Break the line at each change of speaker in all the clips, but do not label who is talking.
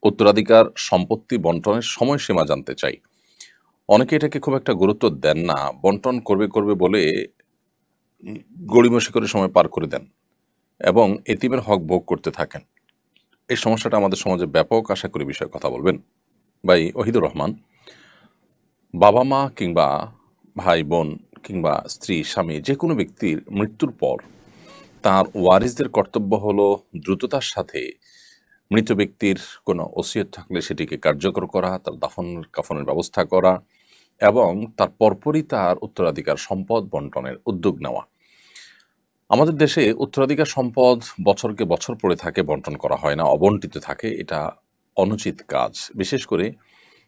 উত্তরাধিকার সম্পত্তি বন্টনের সময়সীমা জানতে চাই। অনেকে এটাকে খুব একটা গুরুত্ব দেন না। বন্টন করবে বলে উম গড়িমসি করে সময় পার করে দেন এবং এতিমের হক ভোগ করতে থাকেন। এই সমস্যাটা আমাদের সমাজে ব্যাপক। আশা করি বিষয়ে কথা বলবেন। ভাই ওহিদুর রহমান, বাবা-মা কিংবা ভাই-বোন কিংবা স্ত্রী, স্বামী যেকোনো ব্যক্তির মৃত্যুর পর তার ওয়ারিসদের কর্তব্য হলো দ্রুততার সাথে মৃত ব্যক্তির কোনো ওসিয়ত থাকলে সেটিকে কার্যকর করা, তার দাফন-কাফনের ব্যবস্থা করা এবং তার পরপরই তার উত্তরাধিকার সম্পদ বন্টনের উদ্যোগ নেওয়া। আমাদের দেশে উত্তরাধিকার সম্পদ বছরকে বছর পড়ে থাকে, বন্টন করা হয় না, অবন্টিত থাকে। এটা অনুচিত কাজ। বিশেষ করে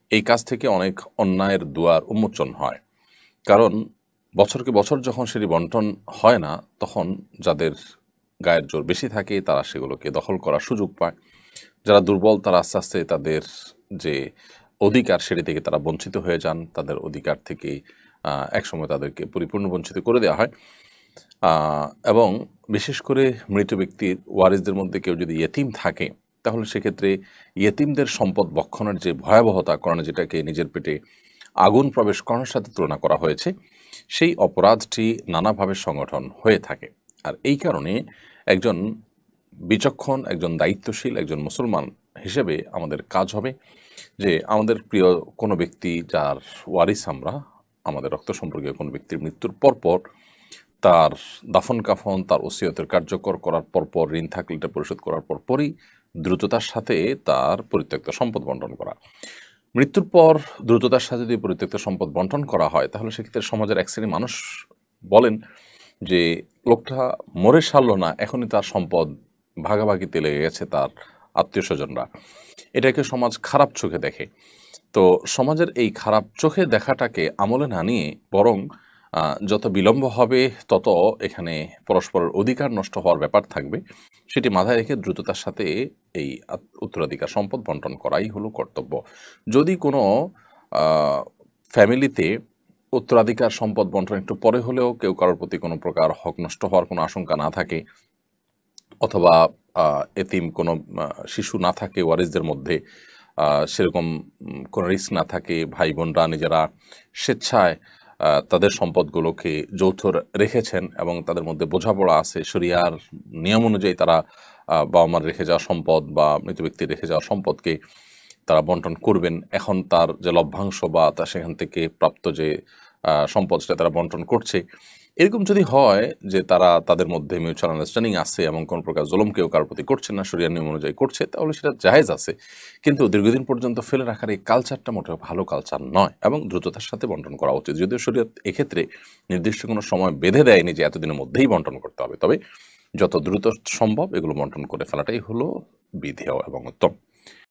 এই কাজ থেকে অনেক অন্যায়ের দুয়ার উন্মোচন হয়। কারণ বছরকে বছর যখন সেটি বন্টন হয় না, তখন যাদের গায়ের জোর বেশি থাকে তারা সেগুলোকে দখল করার সুযোগ পায়। যারা দুর্বল তারা আস্তে আস্তে তাদের যে অধিকার সেটি থেকে তারা বঞ্চিত হয়ে যান। তাদের অধিকার থেকে একসময় তাদেরকে পরিপূর্ণ বঞ্চিত করে দেওয়া হয়। এবং বিশেষ করে মৃত ব্যক্তির ওয়ারিসদের মধ্যে কেউ যদি ইয়েতিম থাকে, তাহলে সেক্ষেত্রে ইয়েতিমদের সম্পদ ভক্ষণের যে ভয়াবহতা, কোরআনে যেটাকে নিজের পেটে আগুন প্রবেশ করানোর সাথে তুলনা করা হয়েছে, সেই অপরাধটি নানাভাবে সংগঠন হয়ে থাকে। আর এই কারণে একজন বিচক্ষণ, একজন দায়িত্বশীল, একজন মুসলমান হিসেবে আমাদের কাজ হবে যে আমাদের প্রিয় কোনো ব্যক্তি যার ওয়ারিস আমরা, আমাদের রক্ত সম্পর্কীয় কোনো ব্যক্তির মৃত্যুর পরপর তার দাফন-কাফন, তার ওসিয়তের কার্যকর করার পরপর, ঋণ থাকলে এটা পরিশোধ করার পরপরই দ্রুততার সাথে তার পরিত্যক্ত সম্পদ বন্টন করা। মৃত্যুর পর দ্রুততার সাথে যদি পরিত্যক্ত সম্পদ বন্টন করা হয়, তাহলে সেক্ষেত্রে সমাজের এক শ্রেণীর মানুষ বলেন যে, লোকটা মরে সারল না, এখনই তার সম্পদ ভাগাভাগিতে লেগে গেছে তার আত্মীয়স্বজনরা। এটাকে সমাজ খারাপ চোখে দেখে। তো সমাজের এই খারাপ চোখে দেখাটাকে আমলে না নিয়ে বরং যত বিলম্ব হবে তত এখানে পরস্পরের অধিকার নষ্ট হওয়ার ব্যাপার থাকবে, সেটি মাথায় রেখে দ্রুততার সাথে এই উত্তরাধিকার সম্পদ বন্টন করাই হলো কর্তব্য। যদি কোনো ফ্যামিলিতে উত্তরাধিকার সম্পদ বন্টন একটু পরে হলেও কেউ কারোর প্রতি কোনো প্রকার হক নষ্ট হওয়ার কোনো আশঙ্কা না থাকে, অথবা এতিম কোনো শিশু না থাকে ওয়ারিসদের মধ্যে, সেরকম কোনো রিস্ক না থাকে, ভাই বোনরা নিজেরা স্বেচ্ছায় তাদের সম্পদগুলোকে যৌথ রেখেছেন এবং তাদের মধ্যে বোঝাপড়া আছে, শরিয়ার নিয়ম অনুযায়ী তারা বাবা মার রেখে যাওয়া সম্পদ বা মৃত ব্যক্তির রেখে যাওয়া সম্পদকে তারা বন্টন করবেন। এখন তার যে লভ্যাংশ বা তা সেখান থেকে প্রাপ্ত যে সম্পদ সেটা তারা বন্টন করছে। এরকম যদি হয় যে তারা তাদের মধ্যে মিউচুয়াল আন্ডারস্ট্যান্ডিং আছে এবং কোনো প্রকার জুলুম কেউ কারোর প্রতি করছে না, শরিয়ার নিয়ম অনুযায়ী করছে, তাহলে সেটা জায়েজ আছে। কিন্তু দীর্ঘদিন পর্যন্ত ফেলে রাখার এই কালচারটা মোটেও ভালো কালচার নয় এবং দ্রুততার সাথে বন্টন করা উচিত। যদিও শরিয়ত এক্ষেত্রে নির্দিষ্ট কোনো সময় বেঁধে দেয়নি যে এতদিনের মধ্যেই বন্টন করতে হবে, তবে যত দ্রুত সম্ভব এগুলো বন্টন করে ফেলাটাই হলো বিধেয় এবং উত্তম।